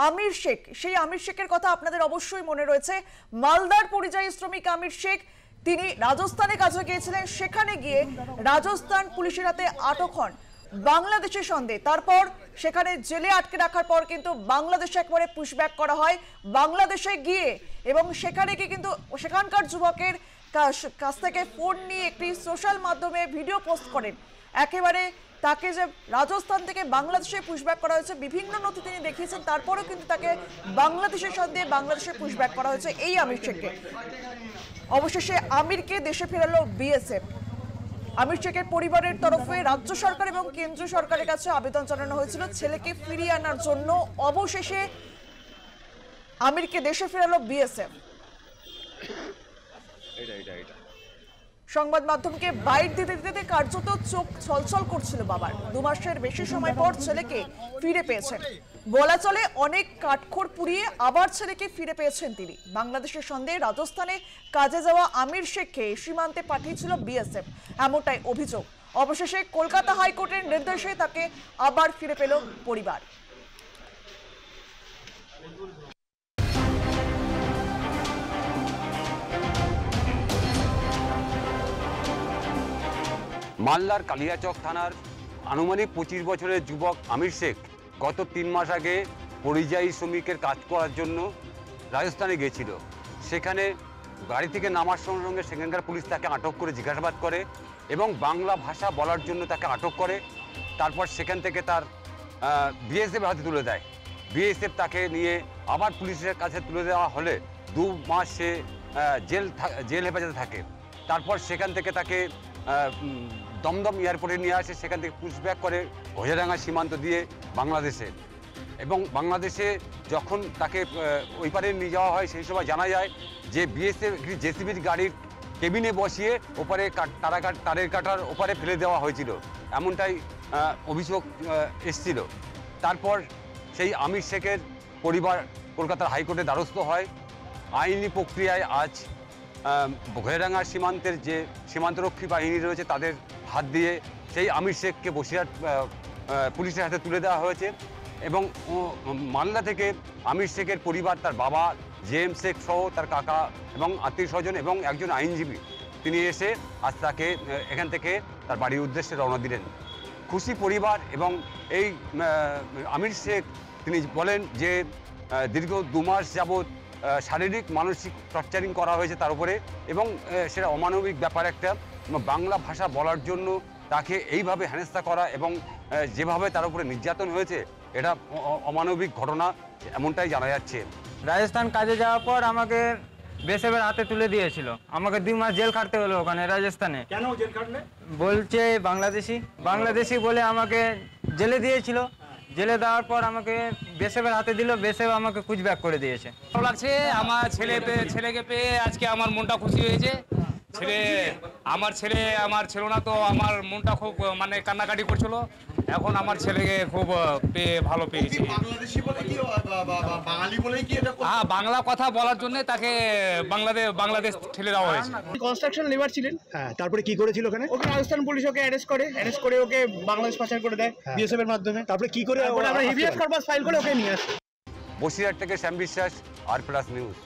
আমির শেখ, সেই আমির শেখের কথা আপনাদের অবশ্যই মনে রয়েছে। মালদার পরিযায়ী শ্রমিক আমির শেখ, তিনি রাজস্থানে কাজে গিয়েছিলেন। সেখানে গিয়ে রাজস্থান পুলিশের হাতে আটক হন বাংলাদেশের সন্দেহে। তারপর সেখানে জেলে আটকে রাখার পর কিন্তু বাংলাদেশে একবারে পুশব্যাক করা হয় বাংলাদেশে গিয়ে, এবং সেখানে গিয়ে কিন্তু সেখানকার যুবকের কাছ থেকে ফোন নিয়ে একটি সোশ্যাল মাধ্যমে ভিডিও পোস্ট করেন। একেবারে তাকে যে রাজস্থান থেকে বাংলাদেশে পুশব্যাক করা হয়েছে, বিভিন্ন নথি তিনি দেখিয়েছেন, তারপরেও কিন্তু তাকে বাংলাদেশের সন্দেহে বাংলাদেশে পুশব্যাক করা হয়েছে এই আমির শেখকে। অবশেষে আমিরকে দেশে ফেরালো বিএসএফ। আমির শেখের পরিবারের তরফে রাজ্য সরকার এবং কেন্দ্রীয় সরকারের কাছে আবেদন জানানো হয়েছিল ছেলেকে ফিরিয়ে আনার জন্য। অবশেষে আমিরকে দেশে ফেরালো বিএসএফ। সংবাদ মাধ্যমকে বাইট দিতে দিতে কার্যত চোখ ছলছল করছিল বাবার। 2 মাসের বেশি সময় পর ছেলেকে ফিরে পেয়েছেন। বলা চলে অনেক কাঠখড় পুড়িয়ে আবার ছেলেকে ফিরে পেয়েছেন তিনি। বাংলাদেশের সন্দেহে রাজস্থানে কাজে যাওয়া আমির শেখকে সীমান্তে পাঠিয়েছিল বিএসএফ, এমনটাই অভিযোগ। অবশেষে কলকাতা হাইকোর্টের নির্দেশে তাকে আবার ফিরে পেল পরিবার। মালদার কালিয়াচক থানার আনুমানিক 25 বছরের যুবক আমির শেখ গত 3 মাস আগে পরিযায়ী শ্রমিকের কাজ করার জন্য রাজস্থানে গিয়েছিল। সেখানে গাড়ি থেকে নামার সঙ্গে সঙ্গে সেখানকার পুলিশ তাকে আটক করে জিজ্ঞাসাবাদ করে এবং বাংলা ভাষা বলার জন্য তাকে আটক করে। তারপর সেখান থেকে তার বিএসএফ হাতে তুলে দেয়। বিএসএফ তাকে নিয়ে আবার পুলিশের কাছে তুলে দেওয়া হলে 2 মাস সে জেল হেফাজতে থাকে। তারপর সেখান থেকে তাকে দমদম এয়ারপোর্টে নিয়ে আসে, সেখান থেকে পুশব্যাক করে ঘোষাডাঙ্গা সীমান্ত দিয়ে বাংলাদেশে। এবং বাংলাদেশে যখন তাকে ওই পারে নিয়ে যাওয়া হয় সেই সময় জানা যায় যে বিএসএফ জেসিবির গাড়ির কেবিনে বসিয়ে ওপারে তারের কাটার ওপারে ফেলে দেওয়া হয়েছিল, এমনটাই অভিযোগ এসেছিল। তারপর সেই আমির শেখের পরিবার কলকাতার হাইকোর্টে দ্বারস্থ হয়। আইনি প্রক্রিয়ায় আজ ঘোষাডাঙ্গা সীমান্তের যে সীমান্তরক্ষী বাহিনী রয়েছে তাদের হাত দিয়ে সেই আমির শেখকে বসিরহাট পুলিশের হাতে তুলে দেওয়া হয়েছে। এবং মালদা থেকে আমির শেখের পরিবার, তার বাবা জেএম শেখ সহ তার কাকা এবং আত্মীয় স্বজন এবং একজন আইনজীবী, তিনি এসে আজ তাকে এখান থেকে তার বাড়ির উদ্দেশ্যে রওনা দিলেন। খুশি পরিবার। এবং এই আমির শেখ তিনি বলেন যে দীর্ঘ 2 মাস যাবৎ শারীরিক মানসিক টর্চারিং করা হয়েছে তার উপরে, এবং সেটা অমানবিক ব্যাপার একটা। বাংলা ভাষা বলার জন্য তাকে এইভাবে হেনস্থা করা এবং যেভাবে তার উপরে নির্যাতন হয়েছে এটা অমানবিক ঘটনা, এমনটাই জানা যাচ্ছে। রাজস্থান কাজে যাওয়ার পর আমাকে বিএসএফের হাতে তুলে দিয়েছিল। আমাকে 2 মাস জেল খাটতে হলো ওখানে রাজস্থানে। কেন জেল খাটলে? বলছে বাংলাদেশি বলে আমাকে জেলে দিয়েছিল। জেলে দেওয়ার পর আমাকে বিএসএফের হাতে দিল, বিএসএফ আমাকে পুশব্যাক করে দিয়েছে। ভালো লাগছে আমার ছেলেকে পেয়ে, আজকে আমার মনটা খুশি হয়েছে। আমার ছিল না তো আমার মনটা খুব মানে কান্নাকাটি করছিল। এখন আমার ছেলেকে খুব ভালো পেয়েছি। হ্যাঁ, বাংলা কথা বলার জন্য তাকে বাংলাদেশ ঠেলে দেওয়া হয়েছে। কনস্ট্রাকশন লেবার ছিলেন। হ্যাঁ, তারপরে কি করেছিল ওখানে? ওকে রাজস্থান পুলিশ ওকে অ্যারেস্ট করে ওকে বাংলাদেশ পাচার করে দেয় বিএসএফ এর মাধ্যমে। তারপরে কি করে আমরা হিভিএস কর্পাস ফাইল করে ওকে নিয়ে আসি। বসিরহাট থেকে শ্যাম বিশ্বাস, আর প্লাস নিউজ।